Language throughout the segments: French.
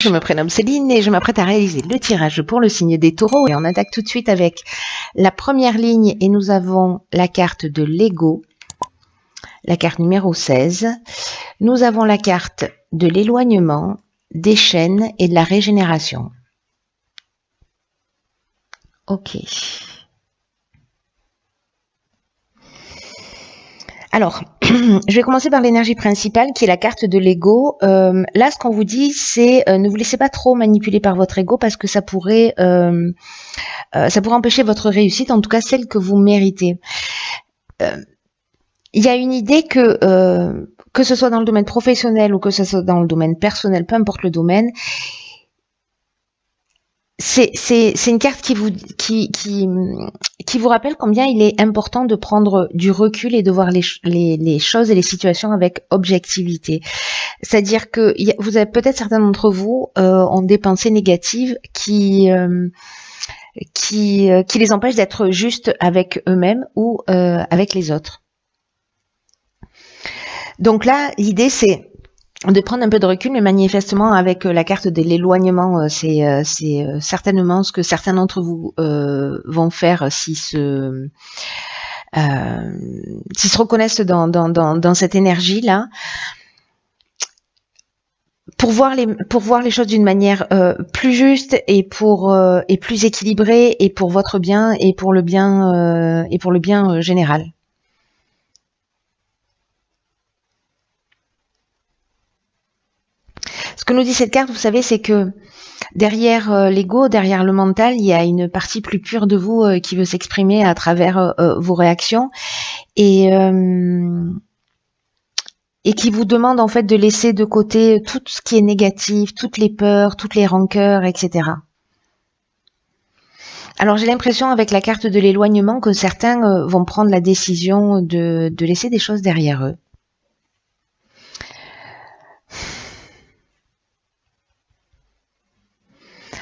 Je me prénomme Céline et je m'apprête à réaliser le tirage pour le signe des taureaux et on attaque tout de suite avec la première ligne et nous avons la carte de l'ego, la carte numéro 16. Nous avons la carte de l'éloignement, des chaînes et de la régénération. Ok. Alors, je vais commencer par l'énergie principale qui est la carte de l'ego. Là, ce qu'on vous dit, c'est ne vous laissez pas trop manipuler par votre ego parce que ça pourrait empêcher votre réussite, en tout cas celle que vous méritez. Il y a une idée que ce soit dans le domaine professionnel ou que ce soit dans le domaine personnel, peu importe le domaine, c'est une carte qui vous rappelle combien il est important de prendre du recul et de voir les choses et les situations avec objectivité. C'est-à-dire que vous avez peut-être certains d'entre vous ont des pensées négatives qui les empêchent d'être justes avec eux-mêmes ou avec les autres. Donc là, l'idée c'est de prendre un peu de recul, mais manifestement avec la carte de l'éloignement, c'est certainement ce que certains d'entre vous vont faire s'ils se reconnaissent dans cette énergie-là, pour voir les choses d'une manière plus juste et plus équilibrée et pour votre bien et pour le bien général. Ce que nous dit cette carte, vous savez, c'est que derrière l'ego, derrière le mental, il y a une partie plus pure de vous qui veut s'exprimer à travers vos réactions et qui vous demande en fait de laisser de côté tout ce qui est négatif, toutes les peurs, toutes les rancœurs, etc. Alors j'ai l'impression avec la carte de l'éloignement que certains vont prendre la décision de laisser des choses derrière eux.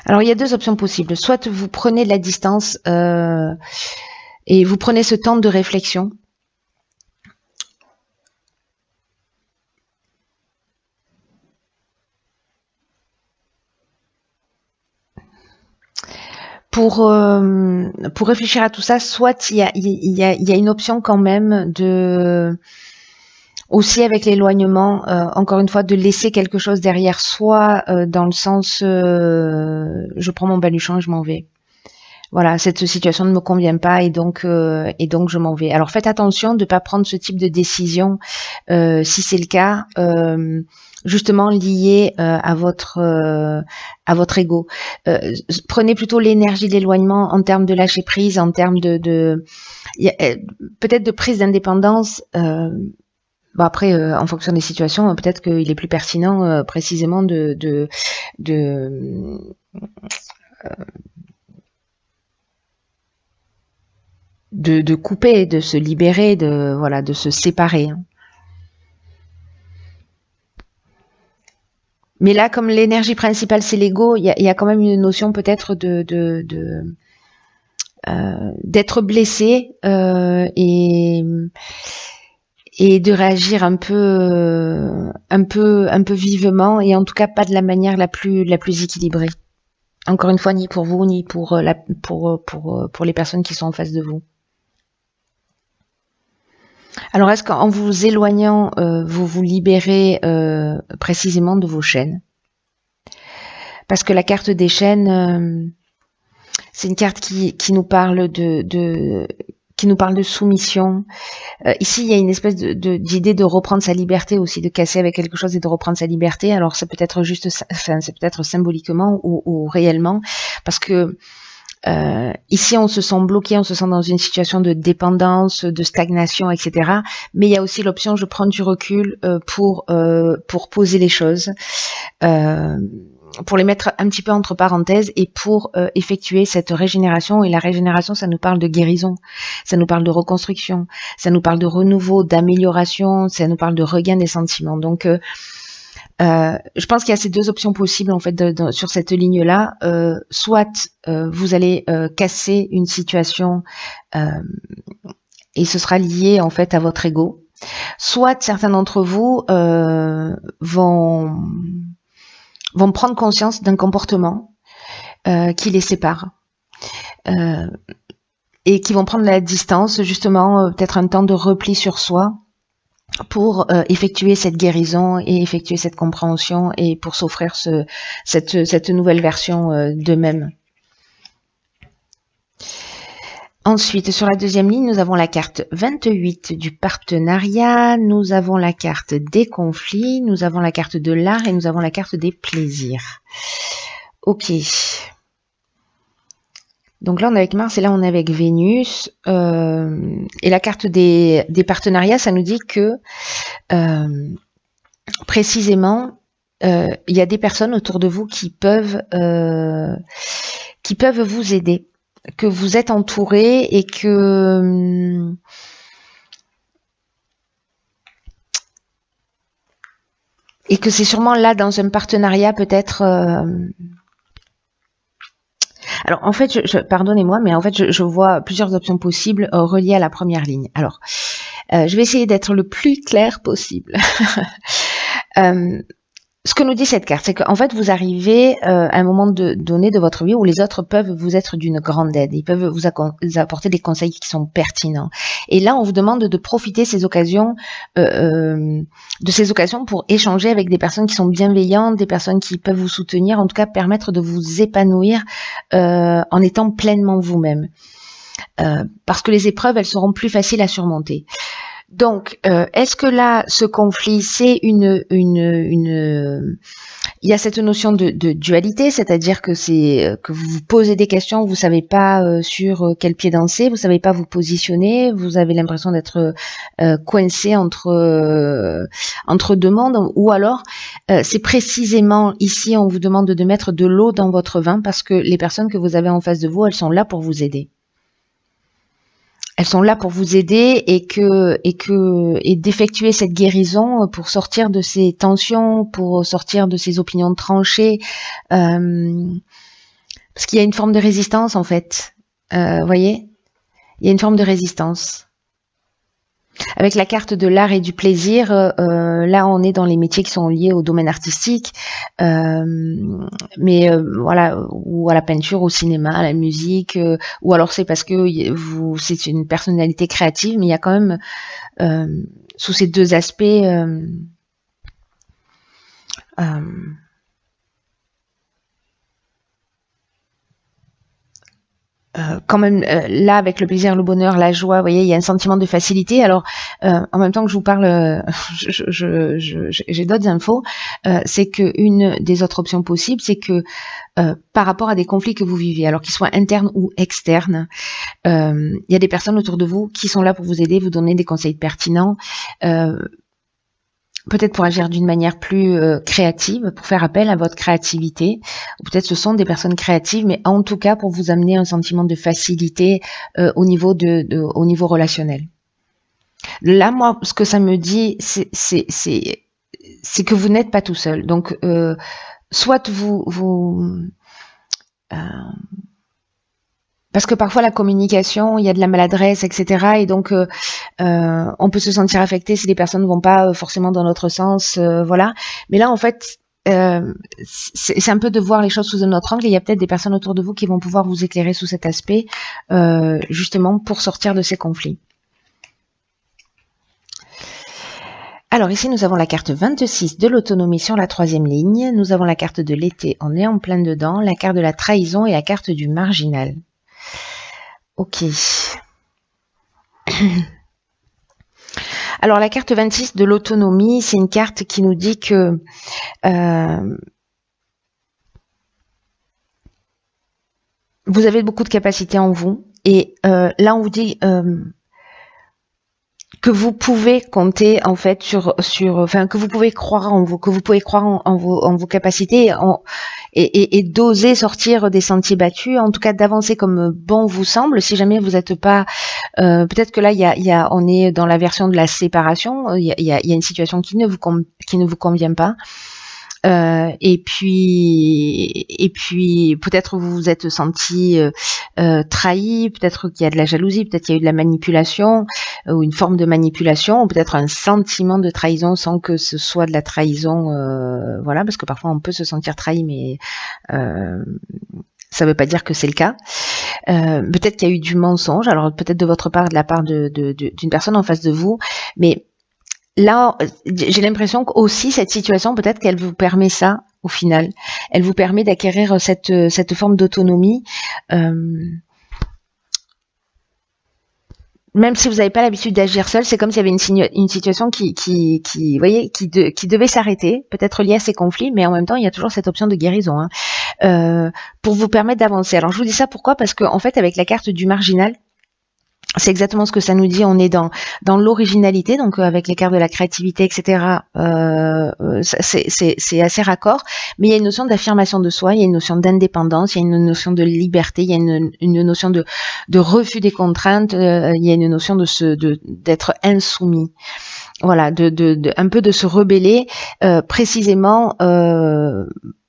Alors il y a deux options possibles. Soit vous prenez de la distance et vous prenez ce temps de réflexion. Pour réfléchir à tout ça, soit il y a une option quand même de aussi avec l'éloignement, encore une fois, de laisser quelque chose derrière soi, dans le sens je prends mon baluchon et je m'en vais. Voilà, cette situation ne me convient pas et donc je m'en vais. Alors faites attention de ne pas prendre ce type de décision si c'est le cas, justement lié à votre ego. Prenez plutôt l'énergie de l'éloignement en termes de lâcher prise, en termes de peut-être de prise d'indépendance. Bon après, en fonction des situations, peut-être qu'il est plus pertinent précisément de couper, de se libérer, de se séparer. Mais là, comme l'énergie principale c'est l'ego, il y a quand même une notion peut-être d'être blessé et de réagir un peu vivement et en tout cas pas de la manière la plus équilibrée. Encore une fois, ni pour vous ni pour les personnes qui sont en face de vous. Alors, est-ce qu'en vous éloignant, vous vous libérez précisément de vos chaînes? Parce que la carte des chaînes, c'est une carte qui nous parle de soumission. Ici, il y a une espèce d'idée de reprendre sa liberté aussi, de casser avec quelque chose et de reprendre sa liberté. Alors, ça peut être juste, enfin, c'est peut-être symboliquement ou réellement, parce que ici, on se sent bloqué, on se sent dans une situation de dépendance, de stagnation, etc. Mais il y a aussi l'option, je prends du recul pour poser les choses, pour les mettre un petit peu entre parenthèses et pour effectuer cette régénération. Et la régénération, ça nous parle de guérison, ça nous parle de reconstruction, ça nous parle de renouveau, d'amélioration, ça nous parle de regain des sentiments. Donc, je pense qu'il y a ces deux options possibles en fait sur cette ligne-là. Soit vous allez casser une situation et ce sera lié en fait à votre ego. Soit certains d'entre vous vont vont prendre conscience d'un comportement qui les sépare. Et qui vont prendre la distance, justement, peut-être un temps de repli sur soi pour effectuer cette guérison et effectuer cette compréhension et pour s'offrir cette nouvelle version d'eux-mêmes. Ensuite, sur la deuxième ligne, nous avons la carte 28 du partenariat, nous avons la carte des conflits, nous avons la carte de l'art et nous avons la carte des plaisirs. Ok. Donc là, on est avec Mars et là, on est avec Vénus. Et la carte des partenariats, ça nous dit que précisément, il y a des personnes autour de vous qui peuvent vous aider, que vous êtes entouré et que c'est sûrement là dans un partenariat peut-être. Alors en fait, pardonnez-moi, mais en fait je vois plusieurs options possibles reliées à la première ligne. Alors, je vais essayer d'être le plus clair possible. Ce que nous dit cette carte, c'est qu'en fait, vous arrivez à un moment donné de votre vie où les autres peuvent vous être d'une grande aide. Ils peuvent vous apporter des conseils qui sont pertinents. Et là, on vous demande de profiter de ces occasions pour échanger avec des personnes qui sont bienveillantes, des personnes qui peuvent vous soutenir, en tout cas permettre de vous épanouir en étant pleinement vous-même. Parce que les épreuves, elles seront plus faciles à surmonter. Donc, est-ce que là, ce conflit, c'est il y a cette notion de dualité, c'est-à-dire que que vous vous posez des questions, vous savez pas sur quel pied danser, vous savez pas vous positionner, vous avez l'impression d'être coincé entre deux mondes, ou alors c'est précisément ici, on vous demande de mettre de l'eau dans votre vin parce que les personnes que vous avez en face de vous, elles sont là pour vous aider. Elles sont là pour vous aider et d'effectuer cette guérison pour sortir de ces tensions, pour sortir de ces opinions tranchées, parce qu'il y a une forme de résistance en fait. Voyez, il y a une forme de résistance. Avec la carte de l'art et du plaisir, là on est dans les métiers qui sont liés au domaine artistique, mais voilà, ou à la peinture, au cinéma, à la musique, ou alors c'est parce que c'est une personnalité créative, mais il y a quand même sous ces deux aspects quand même là avec le plaisir, le bonheur, la joie, vous voyez, il y a un sentiment de facilité. Alors en même temps que je vous parle, j'ai d'autres infos. C'est que une des autres options possibles, c'est que par rapport à des conflits que vous vivez, alors qu'ils soient internes ou externes, il y a des personnes autour de vous qui sont là pour vous aider, vous donner des conseils pertinents. Peut-être pour agir d'une manière plus créative, pour faire appel à votre créativité. Ou peut-être ce sont des personnes créatives, mais en tout cas pour vous amener un sentiment de facilité au niveau relationnel. Là, moi, ce que ça me dit, c'est que vous n'êtes pas tout seul. Donc, soit parce que parfois la communication, il y a de la maladresse, etc. Et donc on peut se sentir affecté si les personnes ne vont pas forcément dans notre sens, voilà. Mais là, en fait, c'est un peu de voir les choses sous un autre angle. Et il y a peut-être des personnes autour de vous qui vont pouvoir vous éclairer sous cet aspect, justement pour sortir de ces conflits. Alors ici, nous avons la carte 26 de l'autonomie sur la troisième ligne. Nous avons la carte de l'été, on est en plein dedans, la carte de la trahison et la carte du marginal. Ok. Alors la carte 26 de l'autonomie, c'est une carte qui nous dit que vous avez beaucoup de capacités en vous. Et là, on vous dit que vous pouvez compter en fait enfin que vous pouvez croire en vous, que vous pouvez croire en vos capacités et d'oser sortir des sentiers battus, en tout cas d'avancer comme bon vous semble. Si jamais vous n'êtes pas, peut-être que là on est dans la version de la séparation, il y a une situation qui ne vous convient pas. Et puis peut-être vous vous êtes senti trahi, peut-être qu'il y a de la jalousie, peut-être qu'il y a eu de la manipulation ou une forme de manipulation, ou peut-être un sentiment de trahison sans que ce soit de la trahison, voilà, parce que parfois on peut se sentir trahi, mais ça ne veut pas dire que c'est le cas. Peut-être qu'il y a eu du mensonge, alors peut-être de votre part, de la part d'une personne en face de vous, mais là, j'ai l'impression qu'aussi cette situation, peut-être qu'elle vous permet ça, au final. Elle vous permet d'acquérir cette forme d'autonomie. Même si vous n'avez pas l'habitude d'agir seul, c'est comme s'il y avait une situation qui devait s'arrêter, peut-être liée à ces conflits, mais en même temps, il y a toujours cette option de guérison, hein, pour vous permettre d'avancer. Alors, je vous dis ça pourquoi? Parce que, en fait, avec la carte du marginal, c'est exactement ce que ça nous dit. On est dans l'originalité, donc avec les cartes de la créativité, etc. C'est assez raccord. Mais il y a une notion d'affirmation de soi, il y a une notion d'indépendance, il y a une notion de liberté, il y a une notion de refus des contraintes, il y a une notion d'être insoumis. Voilà, un peu de se rebeller précisément.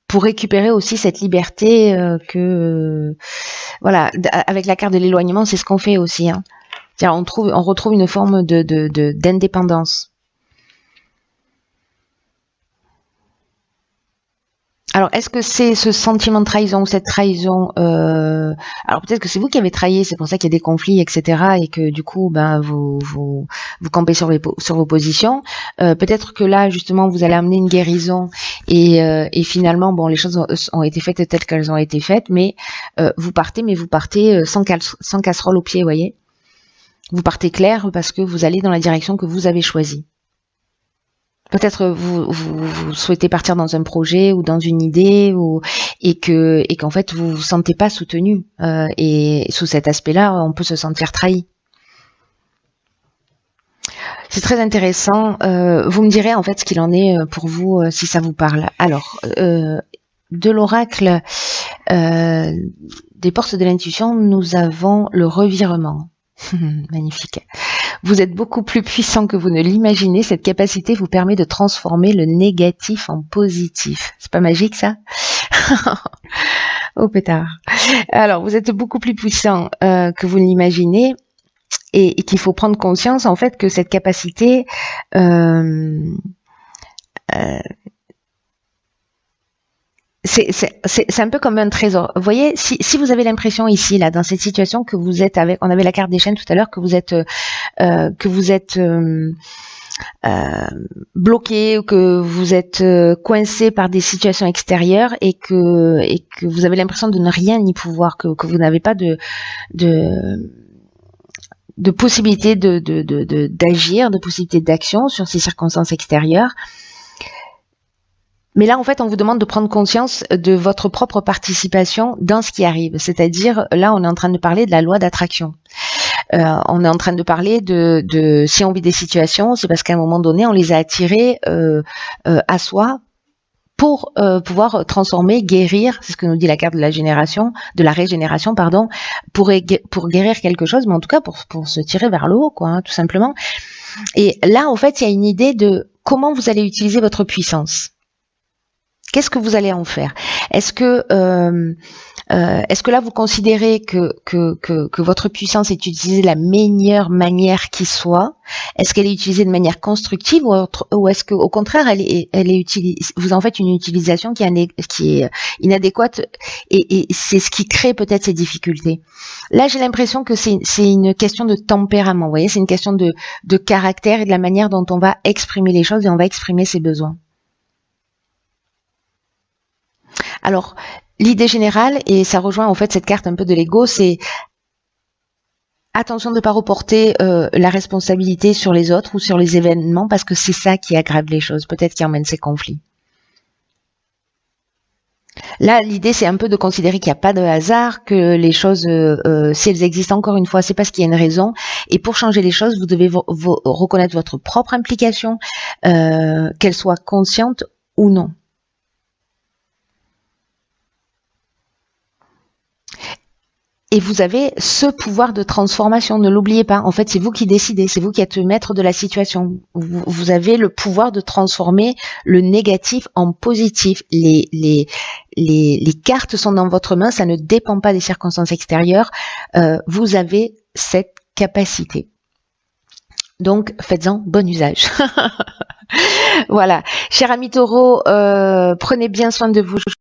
Pour récupérer aussi cette liberté voilà, avec la carte de l'éloignement, c'est ce qu'on fait aussi, hein. On retrouve une forme d'indépendance. Alors, est-ce que c'est ce sentiment de trahison ou cette trahison alors peut-être que c'est vous qui avez trahi, c'est pour ça qu'il y a des conflits, etc. Et que du coup, ben vous campez sur vos positions. Peut-être que là, justement, vous allez amener une guérison et finalement, bon, les choses ont été faites telles qu'elles ont été faites, mais vous partez sans casserole au pied, vous voyez. Vous partez clair parce que vous allez dans la direction que vous avez choisie. Peut-être vous souhaitez partir dans un projet ou dans une idée et qu'en fait vous vous sentez pas soutenu et sous cet aspect-là on peut se sentir trahi. C'est très intéressant. Vous me direz en fait ce qu'il en est pour vous si ça vous parle. Alors de l'oracle des portes de l'intuition, nous avons le revirement. Magnifique. Vous êtes beaucoup plus puissant que vous ne l'imaginez. Cette capacité vous permet de transformer le négatif en positif. C'est pas magique ça? Oh pétard. Alors, vous êtes beaucoup plus puissant que vous ne l'imaginez et qu'il faut prendre conscience en fait que cette capacité c'est un peu comme un trésor. Vous voyez, si vous avez l'impression ici, là, dans cette situation que vous êtes avec, on avait la carte des chaînes tout à l'heure, que vous êtes bloqué ou que vous êtes coincé par des situations extérieures et que vous avez l'impression de ne rien y pouvoir, que vous n'avez pas de possibilité d'agir, de possibilité d'action sur ces circonstances extérieures. Mais là, en fait, on vous demande de prendre conscience de votre propre participation dans ce qui arrive. C'est-à-dire, là, on est en train de parler de la loi d'attraction. On est en train de parler de si on vit des situations, c'est parce qu'à un moment donné, on les a attirées à soi pour pouvoir transformer, guérir, c'est ce que nous dit la carte de la régénération, pardon, pour guérir quelque chose, mais en tout cas pour se tirer vers le haut, quoi, hein, tout simplement. Et là, en fait, il y a une idée de comment vous allez utiliser votre puissance. Qu'est-ce que vous allez en faire? Est-ce que là vous considérez que votre puissance est utilisée de la meilleure manière qui soit? Est-ce qu'elle est utilisée de manière constructive ou est-ce qu'au contraire vous en faites une utilisation qui est inadéquate et c'est ce qui crée peut-être ces difficultés? Là, j'ai l'impression que c'est une question de tempérament. Vous voyez, c'est une question de caractère et de la manière dont on va exprimer les choses et on va exprimer ses besoins. Alors, l'idée générale, et ça rejoint en fait cette carte un peu de l'ego, c'est attention de ne pas reporter la responsabilité sur les autres ou sur les événements parce que c'est ça qui aggrave les choses, peut-être qui emmène ces conflits. Là, l'idée, c'est un peu de considérer qu'il n'y a pas de hasard, que les choses, si elles existent encore une fois, c'est parce qu'il y a une raison. Et pour changer les choses, vous devez reconnaître votre propre implication, qu'elle soit consciente ou non. Et vous avez ce pouvoir de transformation, ne l'oubliez pas. En fait, c'est vous qui décidez, c'est vous qui êtes le maître de la situation. Vous avez le pouvoir de transformer le négatif en positif. Les cartes sont dans votre main, ça ne dépend pas des circonstances extérieures. Vous avez cette capacité. Donc, faites-en bon usage. Voilà. Cher ami Taureau, prenez bien soin de vous.